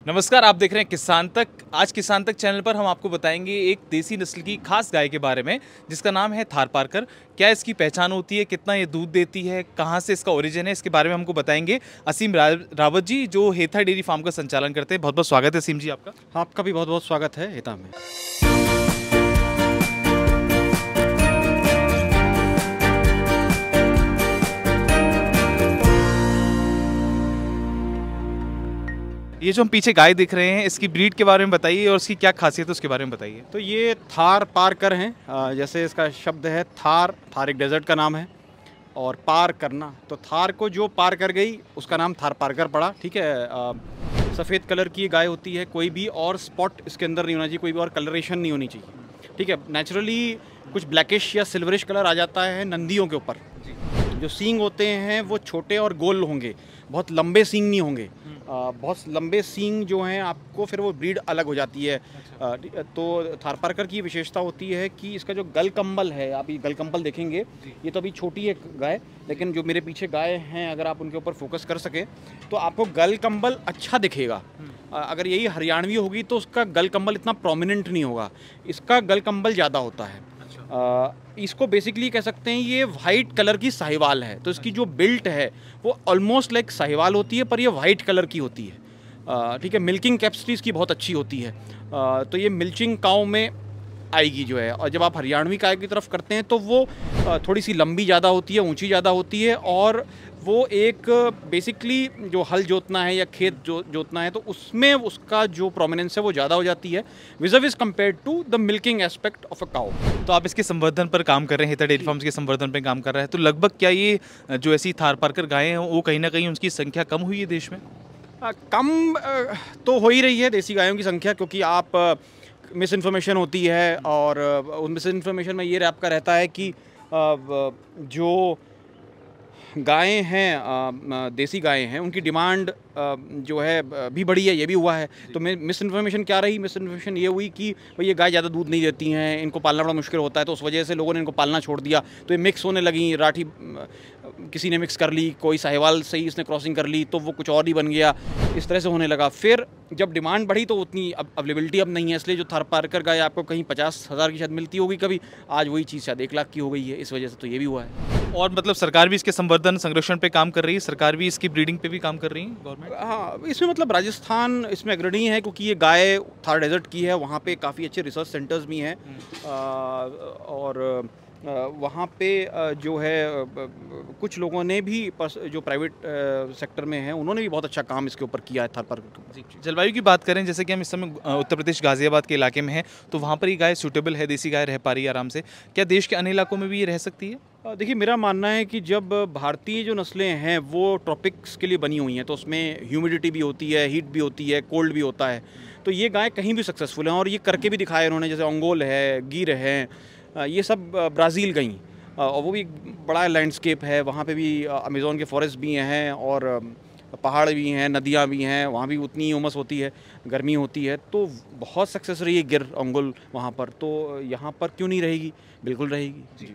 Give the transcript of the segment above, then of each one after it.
नमस्कार, आप देख रहे हैं किसान तक। आज किसान तक चैनल पर हम आपको बताएंगे एक देसी नस्ल की खास गाय के बारे में जिसका नाम है थारपारकर। क्या इसकी पहचान होती है, कितना ये दूध देती है, कहाँ से इसका ओरिजिन है, इसके बारे में हमको बताएंगे असीम रावत जी, जो हेथा डेयरी फार्म का संचालन करते हैं। बहुत बहुत स्वागत है असीम जी आपका। आपका भी बहुत बहुत स्वागत है हेथा में। ये जो हम पीछे गाय देख रहे हैं, इसकी ब्रीड के बारे में बताइए और उसकी क्या खासियत है उसके बारे में बताइए। तो ये थारपारकर हैं, जैसे इसका शब्द है थार एक डेजर्ट का नाम है और पार करना, तो थार को जो पार कर गई उसका नाम थारपारकर पड़ा। ठीक है, सफ़ेद कलर की गाय होती है, कोई भी और स्पॉट इसके अंदर नहीं होना चाहिए, कोई भी और कलरेशन नहीं होनी चाहिए। ठीक है, नेचुरली कुछ ब्लैकिश या सिल्वरिश कलर आ जाता है नंदियों के ऊपर। जो सींग होते हैं वो छोटे और गोल होंगे, बहुत लंबे सींग नहीं होंगे। बहुत लंबे सींग जो हैं आपको फिर वो ब्रीड अलग हो जाती है। तो थारपारकर की विशेषता होती है कि इसका जो गल कंबल है, आप ये गल कंबल देखेंगे, ये तो अभी छोटी है गाय, लेकिन जो मेरे पीछे गाय हैं अगर आप उनके ऊपर फोकस कर सकें तो आपको गल कंबल अच्छा दिखेगा। अगर यही हरियाणवी होगी तो उसका गल कंबल इतना प्रोमिनेंट नहीं होगा, इसका गल कंबल ज़्यादा होता है। इसको बेसिकली कह सकते हैं ये वाइट कलर की साहिवाल है, तो इसकी जो बिल्ट है वो ऑलमोस्ट लाइक साहिवाल होती है, पर ये वाइट कलर की होती है। ठीक है, मिल्किंग कैपेसिटी इसकी बहुत अच्छी होती है। तो ये मिल्चिंग काउ में आएगी जो है। और जब आप हरियाणवी गाय की तरफ करते हैं तो वो थोड़ी सी लंबी ज़्यादा होती है, ऊंची ज़्यादा होती है, और वो एक बेसिकली जो हल जोतना है या खेत जोतना है तो उसमें उसका जो प्रोमिनेंस है वो ज़्यादा हो जाती है vis compared to the milking aspect of a cow. तो आप इसके संवर्धन पर काम कर रहे हैं, हेथा डेयरी फार्म्स के संवर्धन पर काम कर रहे हैं, तो लगभग क्या ये जो ऐसी थारपारकर गायें हैं वो कहीं ना कहीं उनकी संख्या कम हुई है देश में? कम तो हो ही रही है देसी गायों की संख्या, क्योंकि आप मिस इन्फॉर्मेशन होती है और उन मिस इन्फॉर्मेशन में ये आपका रहता है कि जो गायें हैं, देसी गायें हैं, उनकी डिमांड जो है भी बढ़ी है, ये भी हुआ है। तो मिस इन्फॉर्मेशन क्या रही? मिस इन्फॉर्मेशन ये हुई कि भाई ये गाय ज़्यादा दूध नहीं देती हैं, इनको पालना बड़ा मुश्किल होता है, तो उस वजह से लोगों ने इनको पालना छोड़ दिया। तो ये मिक्स होने लगी, राठी किसी ने मिक्स कर ली, कोई साहिवाल से ही इसने क्रॉसिंग कर ली, तो वो कुछ और ही बन गया, इस तरह से होने लगा। फिर जब डिमांड बढ़ी तो उतनी अवेलेबिलिटी अब नहीं है, इसलिए जो थारपारकर गाय आपको कहीं 50,000 की शायद मिलती होगी कभी, आज वही चीज़ शायद 1 लाख की हो गई है, इस वजह से तो ये भी हुआ है। और मतलब सरकार भी इसके संवर्धन संरक्षण पे काम कर रही है, सरकार भी इसकी ब्रीडिंग पे भी काम कर रही है, गवर्नमेंट? हाँ, इसमें मतलब राजस्थान इसमें अग्रणी है, क्योंकि ये गाय थार डेजर्ट की है, वहाँ पे काफ़ी अच्छे रिसर्च सेंटर्स भी हैं। और वहाँ पे जो है कुछ लोगों ने भी जो प्राइवेट सेक्टर में हैं उन्होंने भी बहुत अच्छा काम इसके ऊपर किया है थारपारकर। जलवायु की बात करें, जैसे कि हम इस समय उत्तर प्रदेश गाजियाबाद के इलाके में हैं, तो वहाँ पर ये गाय सूटेबल है, देसी गाय रह पा रही है आराम से। क्या देश के अन्य इलाकों में भी ये रह सकती है? देखिए, मेरा मानना है कि जब भारतीय जो नस्लें हैं वो ट्रॉपिक्स के लिए बनी हुई हैं, तो उसमें ह्यूमिडिटी भी होती है, हीट भी होती है, कोल्ड भी होता है, तो ये गाय कहीं भी सक्सेसफुल हैं और ये करके भी दिखाया उन्होंने। जैसे ओंगोल है, गिर है, ये सब ब्राज़ील गई, और वो भी बड़ा लैंडस्केप है, वहाँ पे भी अमेज़न के फॉरेस्ट भी हैं और पहाड़ भी हैं, नदियाँ भी हैं, वहाँ भी उतनी उमस होती है, गर्मी होती है, तो बहुत सक्सेस रही है गिर ओंगोल वहाँ पर। तो यहाँ पर क्यों नहीं रहेगी? बिल्कुल रहेगी जी।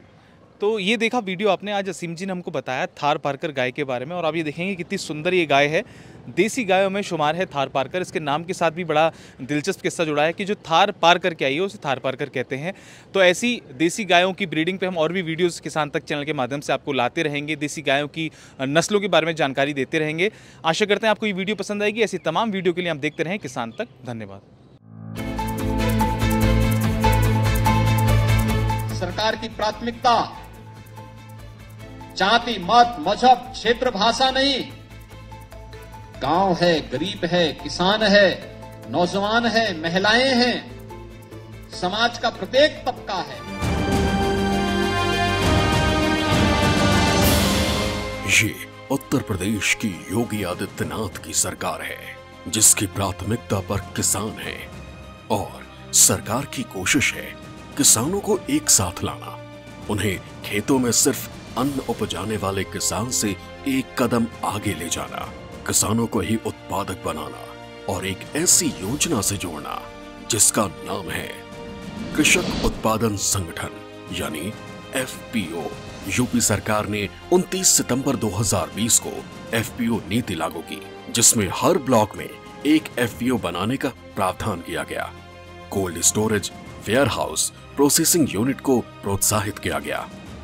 तो ये देखा वीडियो आपने, आज असीम जी ने हमको बताया थारपारकर गाय के बारे में, और आप ये देखेंगे कितनी सुंदर ये गाय है। देसी गायों में शुमार है थारपारकर। इसके नाम के साथ भी बड़ा दिलचस्प किस्सा जुड़ा है कि जो थार पार करके आई है उसे थारपारकर कहते हैं। तो ऐसी देसी गायों की ब्रीडिंग पे हम और भी वीडियोस किसान तक चैनल के माध्यम से आपको लाते रहेंगे, देसी गायों की नस्लों के बारे में जानकारी देते रहेंगे। आशा करते हैं आपको ये वीडियो पसंद आएगी। ऐसी तमाम वीडियो के लिए आप देखते रहें किसान तक। धन्यवाद। सरकार की प्राथमिकता जाति, मत, मजहब, क्षेत्र, भाषा नहीं, गांव है, गरीब है, किसान है, नौजवान है, महिलाएं हैं, समाज का प्रत्येक तबका है। ये उत्तर प्रदेश की योगी आदित्यनाथ की सरकार है, जिसकी प्राथमिकता पर किसान है, और सरकार की कोशिश है किसानों को एक साथ लाना, उन्हें खेतों में सिर्फ अन्न उपजाने वाले किसान से एक कदम आगे ले जाना, किसानों को ही उत्पादक बनाना और एक ऐसी योजना से जोड़ना जिसका नाम है कृषक उत्पादन संगठन यानी FPO। यूपी सरकार ने 29 सितंबर 2020 को FPO नीति लागू की, जिसमें हर ब्लॉक में एक एफपीओ बनाने का प्रावधान किया गया। Cold storage, warehouse, processing unit को प्रोत्साहित किया गया।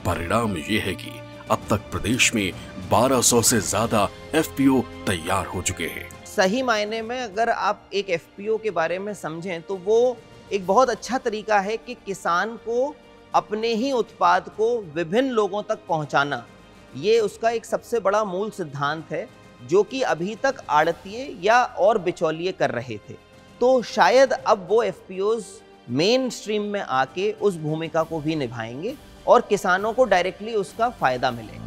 परिणाम ये है कि अब तक प्रदेश में 1200 से ज्यादा एफपीओ तैयार हो चुके हैं। सही मायने में अगर आप एक एफपीओ के बारे में समझें तो वो एक बहुत अच्छा तरीका है कि किसान को अपने ही उत्पाद को विभिन्न लोगों तक पहुंचाना। ये उसका एक सबसे बड़ा मूल सिद्धांत है जो कि अभी तक आड़तिए या और बिचौलिए कर रहे थे। तो शायद अब वो एफपीओज मेन स्ट्रीम में आके उस भूमिका को भी निभाएंगे और किसानों को डायरेक्टली उसका फायदा मिलेगा।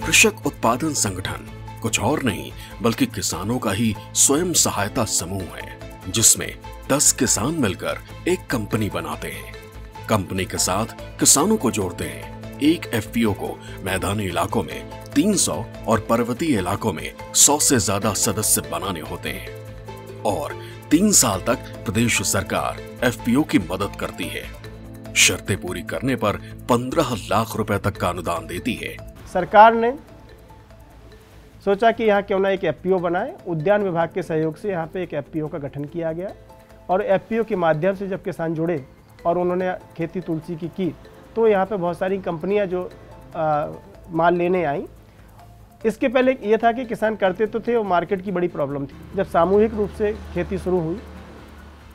कृषक उत्पादन संगठन कुछ और नहीं बल्कि किसानों का ही स्वयं सहायता समूह है, जिसमें 10 किसान मिलकर एक कंपनी बनाते हैं। कंपनी के साथ किसानों को जोड़ते हैं। एक एफपीओ को मैदानी इलाकों में 300 और पर्वतीय इलाकों में 100 से ज्यादा सदस्य बनाने होते हैं और 3 साल तक प्रदेश सरकार एफपीओ की मदद करती है। शर्तें पूरी करने पर 15 लाख रुपए तक का अनुदान देती है। सरकार ने सोचा कि यहाँ क्यों ना एक एफपीओ बनाए। उद्यान विभाग के सहयोग से यहाँ पे एक एफपीओ का गठन किया गया और एफपीओ के माध्यम से जब किसान जुड़े और उन्होंने खेती तुलसी की तो यहाँ पे बहुत सारी कंपनियाँ जो माल लेने आई। इसके पहले ये था कि किसान करते तो थे और मार्केट की बड़ी प्रॉब्लम थी। जब सामूहिक रूप से खेती शुरू हुई,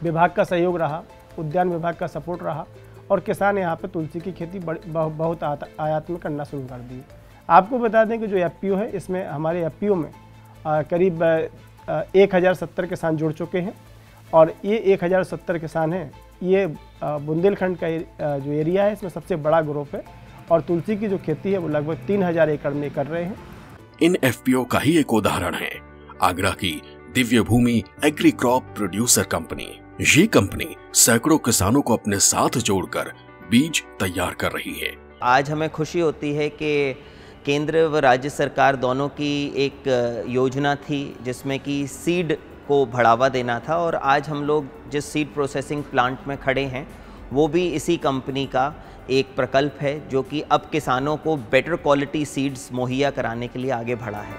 विभाग का सहयोग रहा, उद्यान विभाग का सपोर्ट रहा और किसान यहाँ पे तुलसी की खेती बहुत आयात में करना शुरू कर दी। आपको बता दें कि जो एफपीओ है इसमें हमारे एफपीओ में करीब 1070 किसान जुड़ चुके हैं और ये 1070 किसान हैं ये बुंदेलखंड का जो एरिया है इसमें सबसे बड़ा ग्रुप है और तुलसी की जो खेती है वो लगभग 3000 एकड़ में कर रहे हैं। इन एफपीओ का ही एक उदाहरण है आगरा की दिव्य भूमि एग्री क्रॉप प्रोड्यूसर कंपनी। ये कंपनी सैकड़ों किसानों को अपने साथ जोड़कर बीज तैयार कर रही है। आज हमें खुशी होती है कि केंद्र व राज्य सरकार दोनों की एक योजना थी जिसमें कि सीड को बढ़ावा देना था और आज हम लोग जिस सीड प्रोसेसिंग प्लांट में खड़े हैं वो भी इसी कंपनी का एक प्रकल्प है जो कि अब किसानों को बेटर क्वालिटी सीड्स मुहैया कराने के लिए आगे बढ़ा है।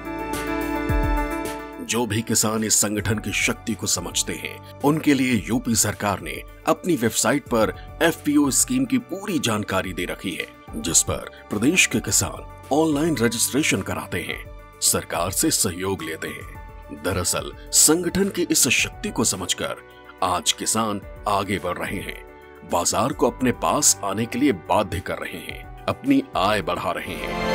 जो भी किसान इस संगठन की शक्ति को समझते हैं उनके लिए यूपी सरकार ने अपनी वेबसाइट पर एफपीओ स्कीम की पूरी जानकारी दे रखी है, जिस पर प्रदेश के किसान ऑनलाइन रजिस्ट्रेशन कराते हैं, सरकार से सहयोग लेते हैं। दरअसल संगठन की इस शक्ति को समझकर आज किसान आगे बढ़ रहे हैं, बाजार को अपने पास आने के लिए बाध्य कर रहे हैं, अपनी आय बढ़ा रहे हैं।